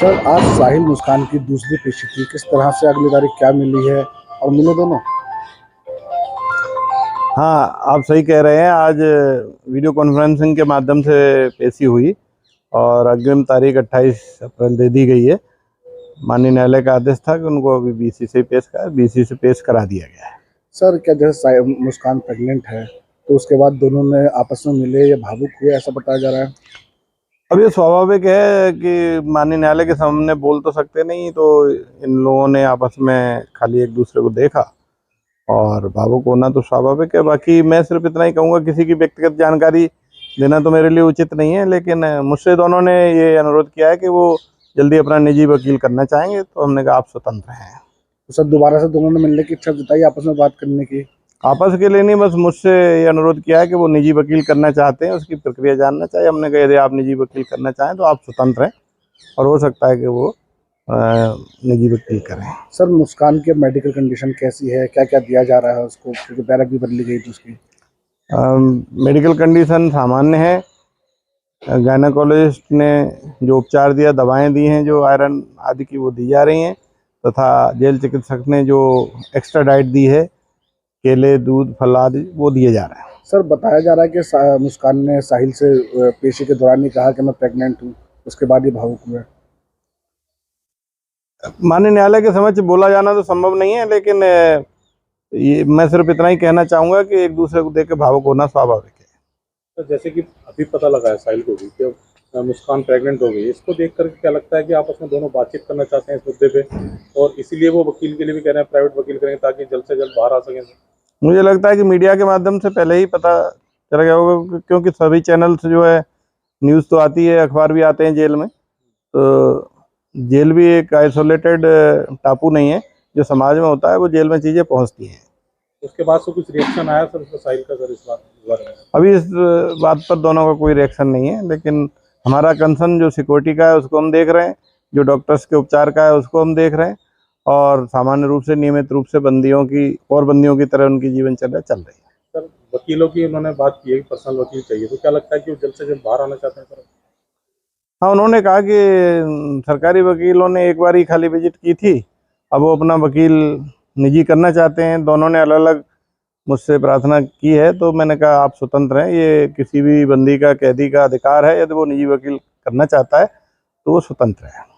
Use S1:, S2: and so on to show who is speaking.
S1: Sir आज साहिल मुस्कान की दूसरी पेशी थी, किस तरह से अगली तारीख क्या मिली है और मिले दोनों?
S2: हाँ, आप सही कह रहे हैं। आज वीडियो कॉन्फ्रेंसिंग के माध्यम से पेशी हुई और अग्रिम तारीख 28 अप्रैल दे दी गई है। माननीय न्यायालय का आदेश था कि उनको अभी बीसी से पेश करा दिया गया है।
S1: सर क्या जैसे मुस्कान प्रेग्नेंट है तो उसके बाद दोनों ने आपस में मिले या भावुक हुए, ऐसा बताया जा रहा है?
S2: अब ये स्वाभाविक है कि माननीय न्यायालय के सामने बोल तो सकते नहीं, तो इन लोगों ने आपस में खाली एक दूसरे को देखा और भावुक होना तो स्वाभाविक है। बाकी मैं सिर्फ इतना ही कहूँगा, किसी की व्यक्तिगत जानकारी देना तो मेरे लिए उचित नहीं है, लेकिन मुझसे दोनों ने ये अनुरोध किया है कि वो जल्दी अपना निजी वकील करना चाहेंगे, तो हमने कहा आप स्वतंत्र हैं।
S1: तो सर दोबारा से दोनों ने मिलने की इच्छा जताई, आपस में बात करने की?
S2: आपस के लिए नहीं, बस मुझसे ये अनुरोध किया है कि वो निजी वकील करना चाहते हैं, उसकी प्रक्रिया जानना चाहिए। हमने कहा यदि आप निजी वकील करना चाहें तो आप स्वतंत्र हैं और हो सकता है कि वो निजी वकील करें।
S1: सर मुस्कान की मेडिकल कंडीशन कैसी है, क्या क्या दिया जा रहा है उसको, क्योंकि बैरक भी बदली गई थी उसकी?
S2: मेडिकल कंडीशन सामान्य है। गायनाकोलॉजिस्ट ने जो उपचार दिया, दवाएं दी हैं जो आयरन आदि की, वो दी जा रही हैं, तथा जेल चिकित्सक ने जो एक्स्ट्रा डाइट दी है, केले, दूध, फल आदि, वो दिए जा रहे हैं।
S1: सर बताया जा रहा है कि मुस्कान ने साहिल से पेशी के दौरान ही कहा कि मैं प्रेग्नेंट हूँ, उसके बाद ही भावुक हुए।
S2: माननीय न्यायालय के समक्ष बोला जाना तो संभव नहीं है, लेकिन ये मैं सिर्फ इतना ही कहना चाहूँगा कि एक दूसरे को देख के भावुक होना स्वाभाविक है।
S3: तो जैसे कि अभी पता लगा है साहिल को भी कि मुस्कान प्रेग्नेंट हो गई, इसको देख कर क्या लगता है कि आपस में दोनों बातचीत करना चाहते हैं इस मुद्दे पे, और इसीलिए वो वकील के लिए भी कह रहे हैं प्राइवेट वकील करेंगे ताकि जल्द से जल्द बाहर आ सकें?
S2: मुझे लगता है कि मीडिया के माध्यम से पहले ही पता चल गया होगा, क्योंकि सभी चैनल्स जो है न्यूज़ तो आती है, अखबार भी आते हैं जेल में। तो जेल भी एक आइसोलेटेड टापू नहीं है, जो समाज में होता है वो जेल में चीज़ें पहुंचती हैं।
S3: उसके बाद से कुछ रिएक्शन आया सर साहिल का सर इस बारे में?
S2: अभी इस बात पर दोनों का कोई रिएक्शन नहीं है, लेकिन हमारा कंसर्न जो सिक्योरिटी का है उसको हम देख रहे हैं, जो डॉक्टर्स के उपचार का है उसको हम देख रहे हैं, और सामान्य रूप से नियमित रूप से बंदियों की तरह उनकी जीवनचर्या चल रही है।
S3: सर वकीलों की उन्होंने बात की है कि पर्सनल वकील चाहिए, तो क्या लगता है कि वो जल्द से जल्द बाहर आना चाहते हैं सर?
S2: हाँ, उन्होंने कहा कि सरकारी वकीलों ने एक बार ही खाली विजिट की थी, अब वो अपना वकील निजी करना चाहते हैं। दोनों ने अलग अलग मुझसे प्रार्थना की है, तो मैंने कहा आप स्वतंत्र हैं, ये किसी भी बंदी का, कैदी का अधिकार है। यदि वो निजी वकील करना चाहता है तो वो स्वतंत्र है।